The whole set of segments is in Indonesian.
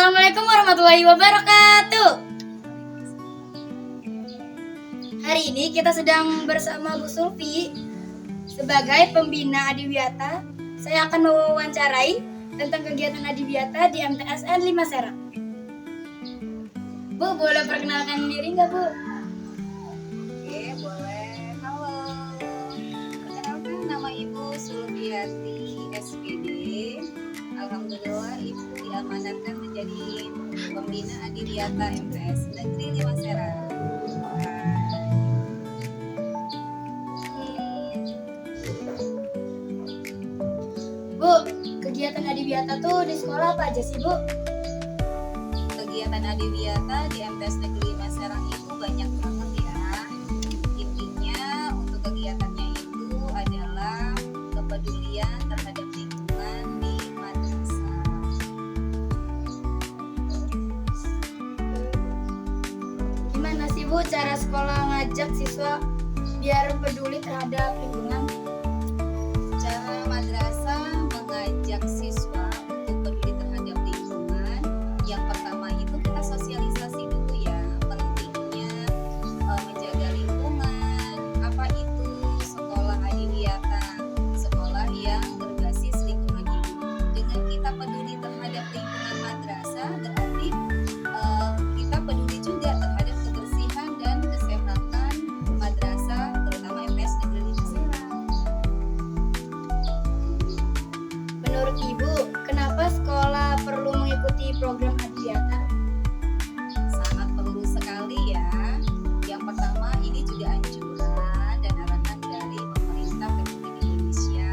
Assalamualaikum warahmatullahi wabarakatuh. Hari ini kita sedang bersama Bu Sulfi sebagai pembina Adiwiyata. Saya akan mewawancarai tentang kegiatan Adiwiyata di MTSN 5 Serang. Bu, boleh perkenalkan diri nggak, Bu? Oke, boleh. Halo. Perkenalkan, nama Ibu Sulfiati SPD. Alhamdulillah Ibu diamanatkan menjadi pembina Adiwiyata MTS Negeri 5 Serang. Bu, kegiatan Adiwiyata tuh di sekolah apa aja sih, Bu? Kegiatan Adiwiyata di MTS Negeri 5 Serang itu banyak banget ya. Intinya untuk kegiatannya itu adalah kepedulian terhadap lingkungan di madrasah. Gimana sih, Bu, cara sekolah ngajak siswa biar peduli terhadap lingkungan? Cara madrasah mengajak siswa untuk peduli terhadap lingkungan, yang pertama itu kita sosialisasi dulu ya pentingnya menjaga lingkungan. Apa itu sekolah Adiwiyata? Sekolah yang berbasis lingkungan hidup. Dengan kita peduli terhadap lingkungan madrasah, berarti kita peduli juga terhadap kebersihan dan kesehatan madrasah, terutama MTS Negeri 5 Serang. Menurut Ibu, kenapa sekolah perlu mengikuti program Adiwiyata? Sangat perlu sekali ya. Yang pertama, ini juga anjuran dan arahan dari pemerintah Republik Indonesia.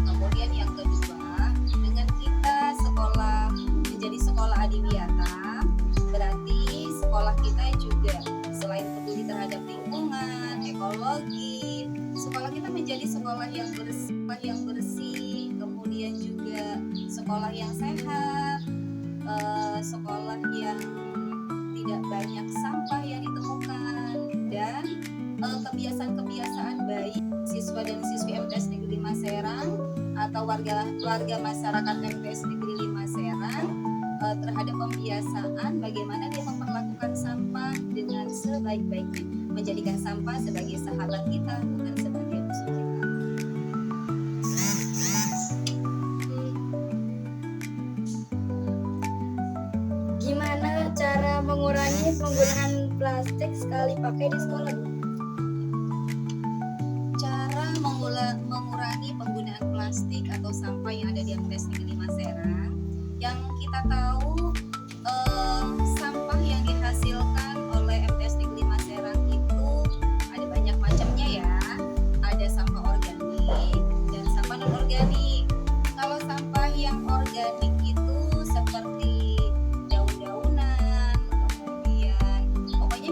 Kemudian yang kedua, dengan kita sekolah menjadi sekolah Adiwiyata, berarti sekolah kita juga selain peduli terhadap lingkungan, ekologi, sekolah kita menjadi sekolah yang bersih, kemudian juga sekolah yang sehat, sekolah yang tidak banyak sampah yang ditemukan, dan kebiasaan-kebiasaan baik siswa dan siswi MTS Negeri 5 Serang atau warga masyarakat MTS Negeri 5 Serang terhadap pembiasaan bagaimana dia memperlakukan sampah dengan sebaik-baiknya, menjadikan sampah sebagai sahabat kita, bukan sebagai musuh kita. Gimana cara mengurangi penggunaan plastik sekali pakai di sekolah, Bu? Cara mengurangi penggunaan plastik atau sampah yang ada di MTS Negeri 5 Serang, yang kita tahu sampah yang dihasilkan oleh MTS Negeri 5 Serang itu ada banyak macamnya ya. Ada sampah organik dan sampah non organik. Kalau sampah yang organik itu seperti daun-daunan, kemudian pokoknya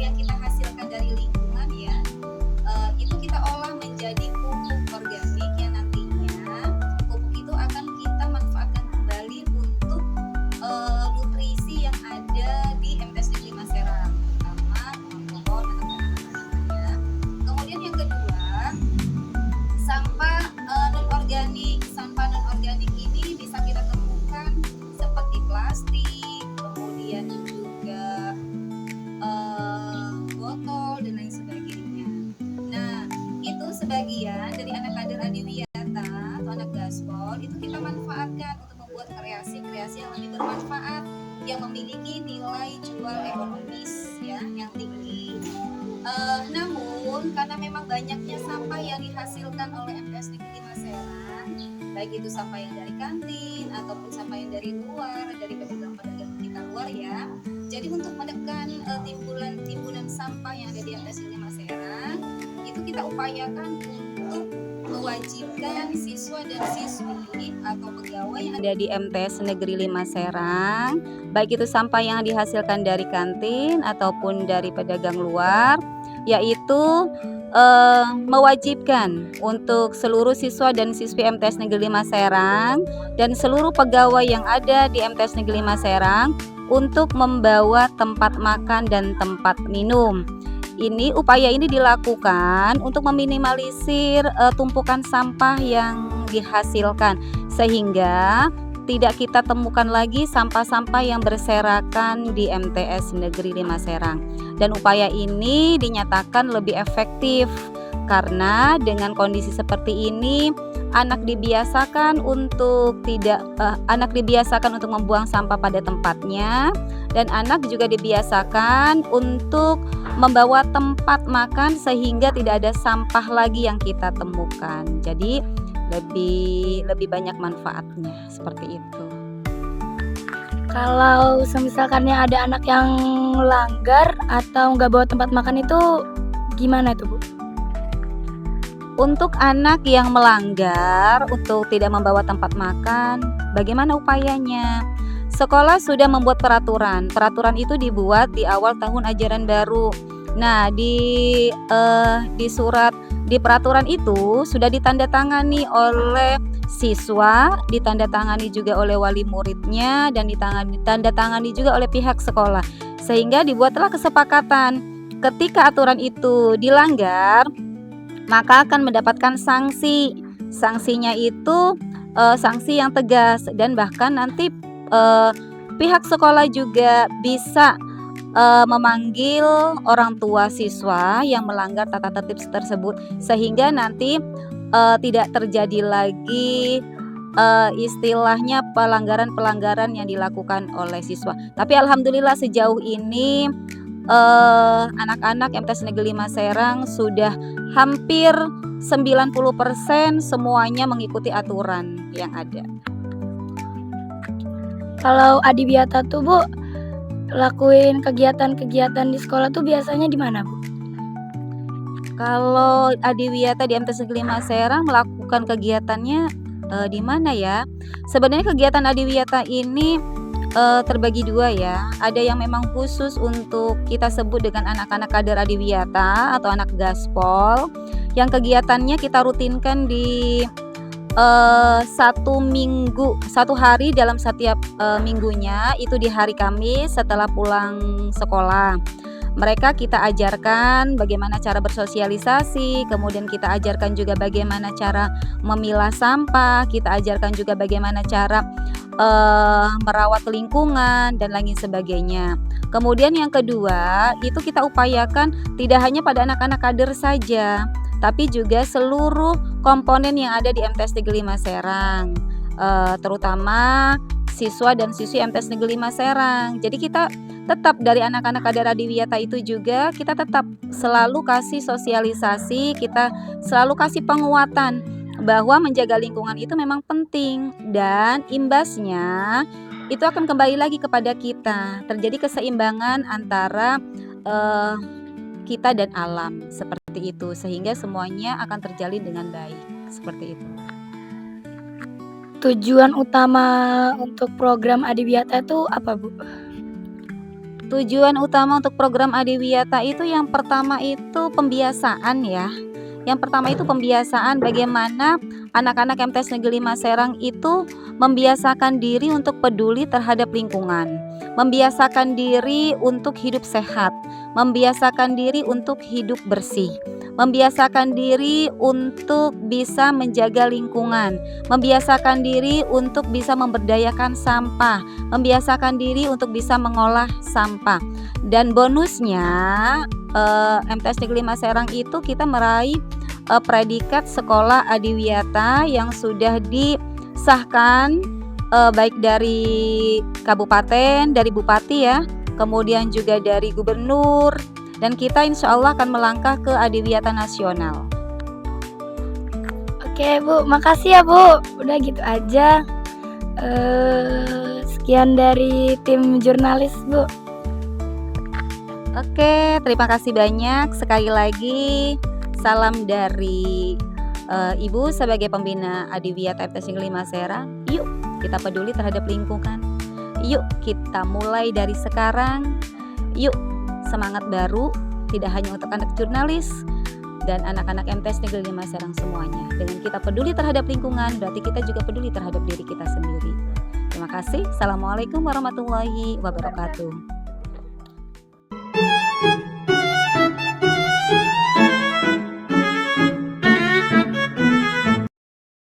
yang kita hasilkan dari lingkungan ya, itu kita olah menjadi pupuk organik yang nantinya pupuk itu akan kita manfaatkan kembali untuk nutrisi yang ada di MTS Negeri 5 Serang, terutama pohon-pohon atau tanaman-tanamannya. Kemudian yang kedua, sampah non organik ini bisa kita temukan seperti plastik, kemudian juga botol dan lain sebagainya. Nah, itu sebagian dari anak kader Adiwiyata atau anak gaspol itu kita manfaatkan untuk membuat kreasi-kreasi yang lebih bermanfaat, yang memiliki nilai jual ekonomis ya yang tinggi. Namun karena memang banyaknya sampah yang dihasilkan oleh MTS Negeri 5 Serang, baik itu sampah yang dari kantin ataupun sampah yang dari luar, dari pedagang-pedagang kita luar ya. Jadi untuk menekan timbunan sampah yang ada di MTS Negeri 5 Serang, itu kita upayakan untuk mewajibkan siswa dan siswi atau pegawai yang ada di MTS Negeri 5 Serang, baik itu sampah yang dihasilkan dari kantin ataupun dari pedagang luar, yaitu mewajibkan untuk seluruh siswa dan siswi MTS Negeri 5 Serang dan seluruh pegawai yang ada di MTS Negeri 5 Serang untuk membawa tempat makan dan tempat minum. Upaya ini dilakukan untuk meminimalisir tumpukan sampah yang dihasilkan, sehingga tidak kita temukan lagi sampah-sampah yang berserakan di MTS Negeri 5 Serang. Dan upaya ini dinyatakan lebih efektif karena dengan kondisi seperti ini anak dibiasakan untuk membuang sampah pada tempatnya, dan anak juga dibiasakan untuk membawa tempat makan sehingga tidak ada sampah lagi yang kita temukan. Jadi lebih banyak manfaatnya seperti itu. Kalau misalkannya ada anak yang melanggar atau nggak bawa tempat makan itu gimana itu, Bu? Untuk anak yang melanggar untuk tidak membawa tempat makan, bagaimana upayanya? Sekolah sudah membuat peraturan. Peraturan itu dibuat di awal tahun ajaran baru. Nah, di peraturan itu sudah ditandatangani oleh siswa, ditandatangani juga oleh wali muridnya, dan ditandatangani juga oleh pihak sekolah. Sehingga dibuatlah kesepakatan ketika aturan itu dilanggar, maka akan mendapatkan sanksi. Sanksinya itu sanksi yang tegas, dan bahkan nanti pihak sekolah juga bisa memanggil orang tua siswa yang melanggar tata tertib tersebut, sehingga nanti tidak terjadi lagi istilahnya pelanggaran-pelanggaran yang dilakukan oleh siswa. Tapi alhamdulillah sejauh ini anak-anak MTS Negeri 5 Serang sudah hampir 90% semuanya mengikuti aturan yang ada. Kalau Adiwiyata tuh, Bu, lakuin kegiatan-kegiatan di sekolah tuh biasanya di mana, Bu? Kalau Adiwiyata di MTS Negeri 5 Serang melakukan kegiatannya di mana ya? Sebenarnya kegiatan Adiwiyata ini terbagi dua ya. Ada yang memang khusus untuk kita sebut dengan anak-anak kader Adiwiyata atau anak gaspol, yang kegiatannya kita rutinkan di satu hari dalam setiap minggunya, itu di hari Kamis setelah pulang sekolah. Mereka kita ajarkan bagaimana cara bersosialisasi, kemudian kita ajarkan juga bagaimana cara memilah sampah, kita ajarkan juga bagaimana cara merawat lingkungan dan lain sebagainya. Kemudian yang kedua, itu kita upayakan tidak hanya pada anak-anak kader saja, tapi juga seluruh komponen yang ada di MTS Negeri 5 Serang, terutama siswa dan siswi MTS Negeri 5 Serang. Jadi kita tetap dari anak-anak kader Adiwiyata itu juga kita tetap selalu kasih sosialisasi, kita selalu kasih penguatan bahwa menjaga lingkungan itu memang penting, dan imbasnya itu akan kembali lagi kepada kita. Terjadi keseimbangan antara kita dan alam seperti itu, sehingga semuanya akan terjalin dengan baik seperti itu. Tujuan utama untuk program Adiwiyata itu apa, Bu? Tujuan utama untuk program Adiwiyata itu yang pertama itu pembiasaan ya. Yang pertama itu pembiasaan bagaimana anak-anak MTS Negeri 5 Serang itu membiasakan diri untuk peduli terhadap lingkungan, membiasakan diri untuk hidup sehat, membiasakan diri untuk hidup bersih, membiasakan diri untuk bisa menjaga lingkungan, membiasakan diri untuk bisa memberdayakan sampah, membiasakan diri untuk bisa mengolah sampah. Dan bonusnya MTS Negeri 5 Serang itu kita meraih predikat sekolah Adiwiyata yang sudah disahkan baik dari kabupaten, dari bupati ya, kemudian juga dari gubernur, dan kita insya Allah akan melangkah ke Adiwiyata nasional. Oke, Bu, makasih ya, Bu. Udah gitu aja. Sekian dari tim jurnalis, Bu. Oke, terima kasih banyak. Sekali lagi salam dari Ibu sebagai pembina Adiwiyata MTS Negeri 5 Serang. Yuk kita peduli terhadap lingkungan. Yuk kita mulai dari sekarang. Yuk semangat baru, tidak hanya untuk anak jurnalis dan anak-anak MTS Negeri 5 Serang semuanya. Dengan kita peduli terhadap lingkungan, berarti kita juga peduli terhadap diri kita sendiri. Terima kasih. Assalamualaikum warahmatullahi wabarakatuh.